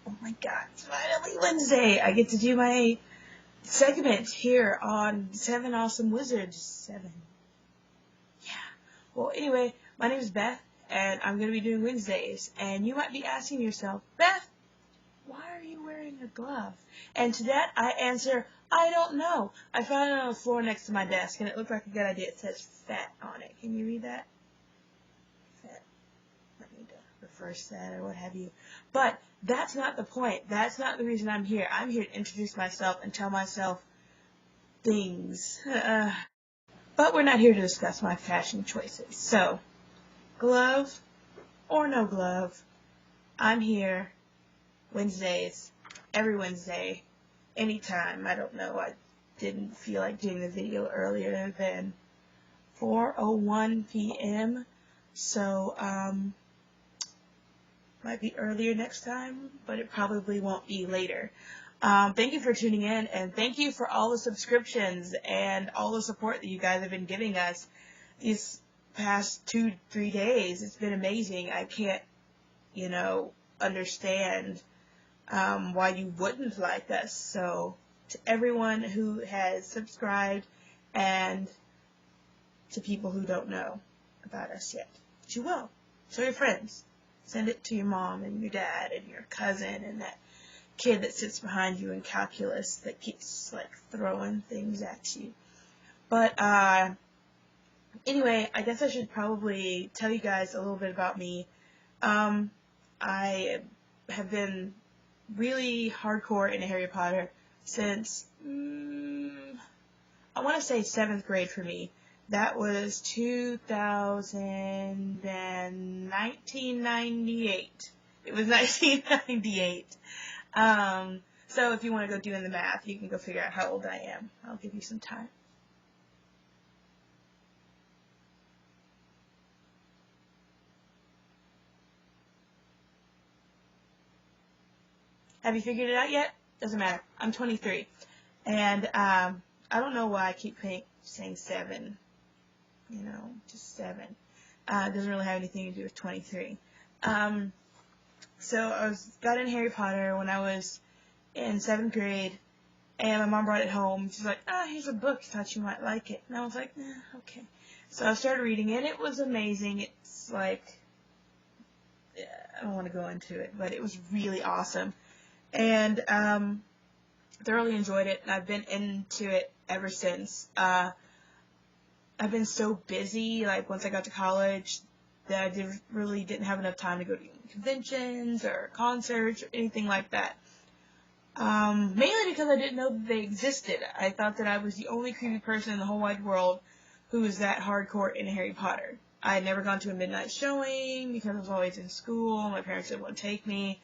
Oh my god, it's finally Wednesday. I get to do my segment here on 7 Awesome Wizards. 7. Yeah. Well, anyway, my name is Beth, and I'm going to be doing Wednesdays. And you might be asking yourself, Beth, why are you wearing a glove? And to that, I answer, I don't know. I found it on the floor next to my desk, and it looked like a good idea. It says fat on it. Can you read that? Fat. Let me reverse that or what have you. But that's not the point. That's not the reason I'm here. I'm here to introduce myself and tell myself things. But we're not here to discuss my fashion choices. So, glove or no glove, I'm here Wednesdays, every Wednesday, anytime. I don't know. I didn't feel like doing the video earlier than 4:01 p.m. So, might be earlier next time, but it probably won't be later. Thank you for tuning in, and thank you for all the subscriptions and all the support that you guys have been giving us these past 2-3 days. It's been amazing. I can't, understand why you wouldn't like us. So, to everyone who has subscribed and to people who don't know about us yet, but you will. Show your friends. Send it to your mom and your dad and your cousin and that kid that sits behind you in calculus that keeps, throwing things at you. But, anyway, I guess I should probably tell you guys a little bit about me. I have been really hardcore into Harry Potter since, I want to say 7th grade for me. That was 1998. It was 1998. So if you want to go doing the math, you can go figure out how old I am. I'll give you some time. Have you figured it out yet? Doesn't matter. I'm 23. And I don't know why I keep saying 7. Just 7. It doesn't really have anything to do with 23. So I got in Harry Potter when I was in 7th grade, and my mom brought it home. She's like, here's a book. Thought you might like it. And I was like, okay. So I started reading it. It was amazing. It's I don't want to go into it, but it was really awesome. And thoroughly enjoyed it, and I've been into it ever since. I've been so busy, once I got to college, that I really didn't have enough time to go to conventions or concerts or anything like that. Mainly because I didn't know that they existed. I thought that I was the only creepy person in the whole wide world who was that hardcore in Harry Potter. I had never gone to a midnight showing because I was always in school. My parents didn't want to take me.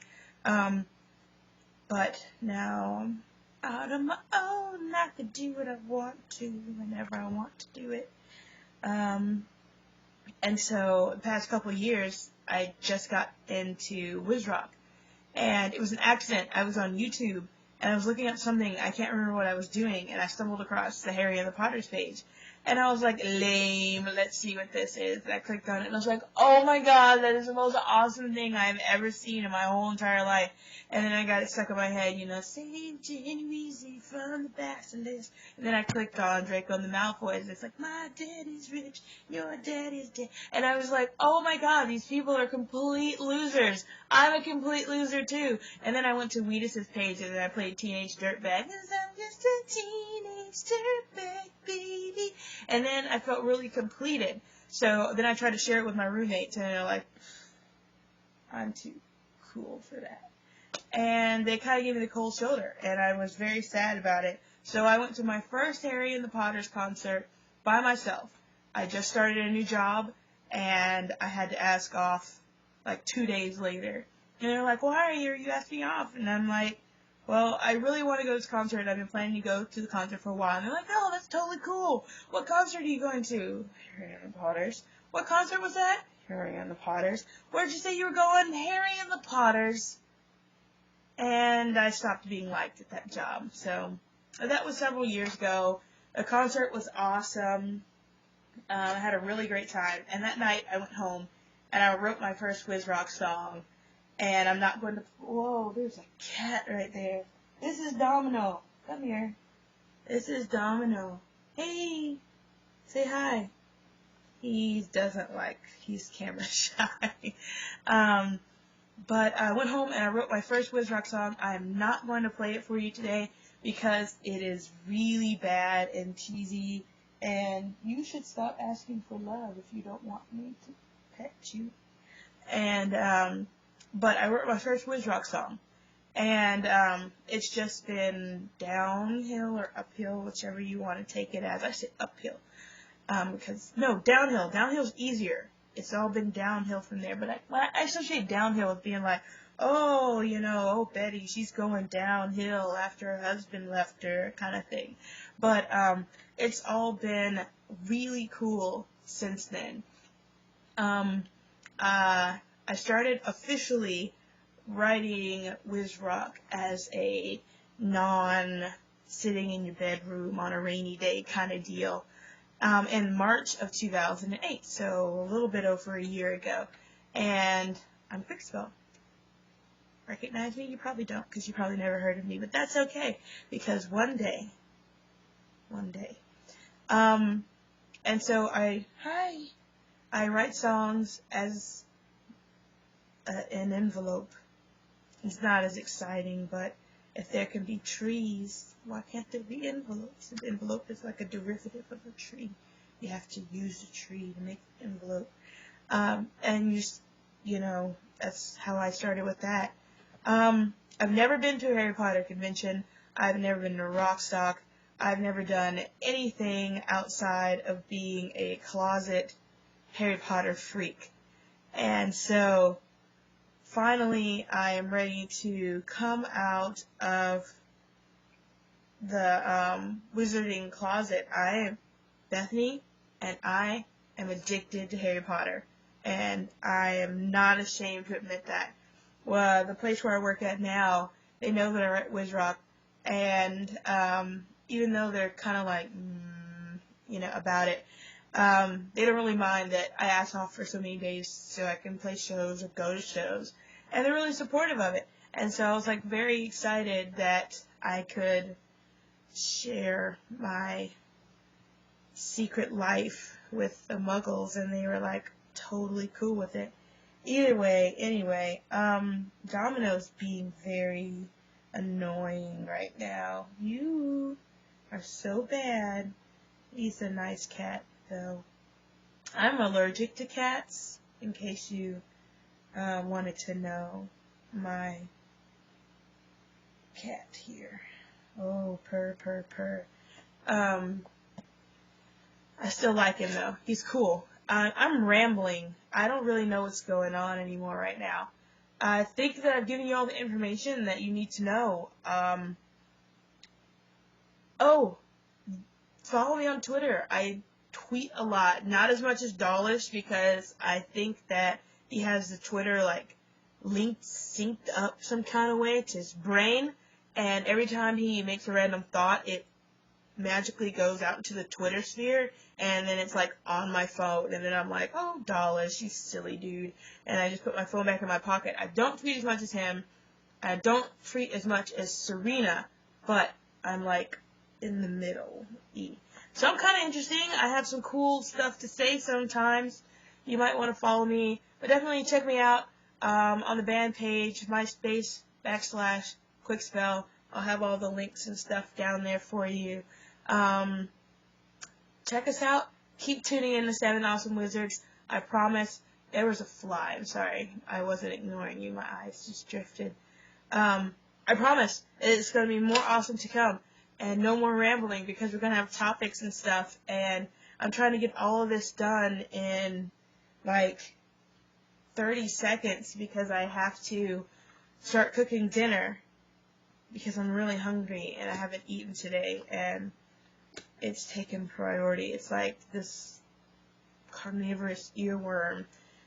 But now I'm out on my own. I can do what I want to whenever I want to do it. And so the past couple of years, I just got into Wiz Rock. And it was an accident. I was on YouTube, and I was looking up something. I can't remember what I was doing, and I stumbled across the Harry and the Potters page. And I was like, lame, let's see what this is. And I clicked on it, and I was like, oh my god, that is the most awesome thing I've ever seen in my whole entire life. And then I got it stuck in my head, save Ginny Weasley from the basilisk. And then I clicked on Draco and the Malfoys, and it's like, my daddy's rich, your daddy's dead. And I was like, oh my god, these people are complete losers. I'm a complete loser too. And then I went to Wheatus's page, and then I played Teenage Dirtbag, 'cause I'm just a teenage dirtbag baby. And then I felt really completed. So then I tried to share it with my roommates, and they're like, I'm too cool for that. And they kind of gave me the cold shoulder, and I was very sad about it. So I went to my first Harry and the Potters concert by myself. I just started a new job, and I had to ask off 2 days later. And they're like, why are you asking off? And I'm like, well, I really want to go to this concert, and I've been planning to go to the concert for a while. And they're like, oh, that's totally cool. What concert are you going to? Harry and the Potters. What concert was that? Harry and the Potters. Where'd you say you were going? Harry and the Potters. And I stopped being liked at that job. So that was several years ago. The concert was awesome. I had a really great time. And that night I went home, and I wrote my first Wiz Rock song. and I'm not going to, whoa, there's a cat right there. This is Domino. Come here. This is Domino. Hey, say hi. He doesn't like, he's camera shy. But I went home and I wrote my first Wiz Rock song. I'm not going to play it for you today because it is really bad and cheesy, and you should stop asking for love if you don't want me to pet you. And, but I wrote my first Wiz Rock song, and it's just been downhill or uphill, whichever you want to take it as. I say uphill. Because, no, downhill. Downhill's easier. It's all been downhill from there. But I associate downhill with being like, oh, you know, oh, Betty, she's going downhill after her husband left her, kind of thing. But it's all been really cool since then. I started officially writing Wiz Rock as a non-sitting in your bedroom on a rainy day kind of deal. In March of 2008, so a little bit over a year ago. And I'm Quickspell. Recognize me? You probably don't, because you probably never heard of me, but that's okay, because one day. And so I write songs as an envelope. It's not as exciting, but if there can be trees, why can't there be envelopes? An envelope is like a derivative of a tree. You have to use a tree to make an envelope. And you know, that's how I started with that. I've never been to a Harry Potter convention. I've never been to Rockstock. I've never done anything outside of being a closet Harry Potter freak. And so, finally, I am ready to come out of the wizarding closet. I am Bethany, and I am addicted to Harry Potter, and I am not ashamed to admit that. Well, the place where I work at now, they know that I write Wiz Rock, and even though they're kind of like, you know, about it, they don't really mind that I ask off for so many days so I can play shows or go to shows, and they're really supportive of it. And so I was like very excited that I could share my secret life with the Muggles, and they were like totally cool with it. Either way, anyway, Domino's being very annoying right now. You are so bad. He's a nice cat, though. I'm allergic to cats, in case you wanted to know. My cat here. Oh, purr, purr, purr. I still like him, though. He's cool. I'm rambling. I don't really know what's going on anymore right now. I think that I've given you all the information that you need to know. Oh, follow me on Twitter. I tweet a lot. Not as much as Dawlish, because I think that he has the Twitter, like, synced up some kind of way to his brain. And every time he makes a random thought, it magically goes out into the Twitter sphere, and then it's like on my phone, and then I'm like, oh, Dawlish, you silly dude, and I just put my phone back in my pocket. I don't tweet as much as him. I don't tweet as much as Serena, but I'm like in the middle. So I'm kind of interesting. I have some cool stuff to say sometimes. You might want to follow me, but definitely check me out on the band page, MySpace/Quickspell. I'll have all the links and stuff down there for you. Check us out. Keep tuning in to 7 Awesome Wizards. I promise. There was a fly. I'm sorry. I wasn't ignoring you. My eyes just drifted. I promise it's going to be more awesome to come. And no more rambling, because we're going to have topics and stuff. And I'm trying to get all of this done in like 30 seconds, because I have to start cooking dinner, because I'm really hungry and I haven't eaten today, and it's taken priority. It's like this carnivorous earworm.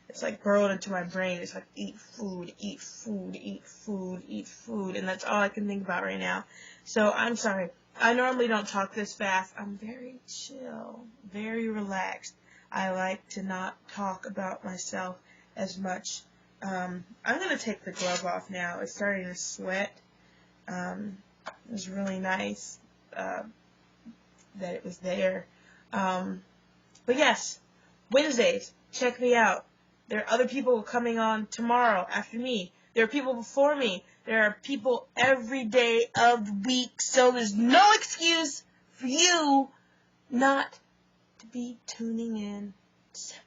It's like burrowed into my brain. It's like eat food, eat food, eat food, eat food, and that's all I can think about right now. So I'm sorry. I normally don't talk this fast. I'm very chill, very relaxed. I like to not talk about myself as much I'm going to take the glove off now. It's starting to sweat. It was really nice that it was there. But yes, Wednesdays, check me out. There are other people coming on tomorrow after me. There are people before me. There are people every day of the week, so there's no excuse for you not to be tuning in 7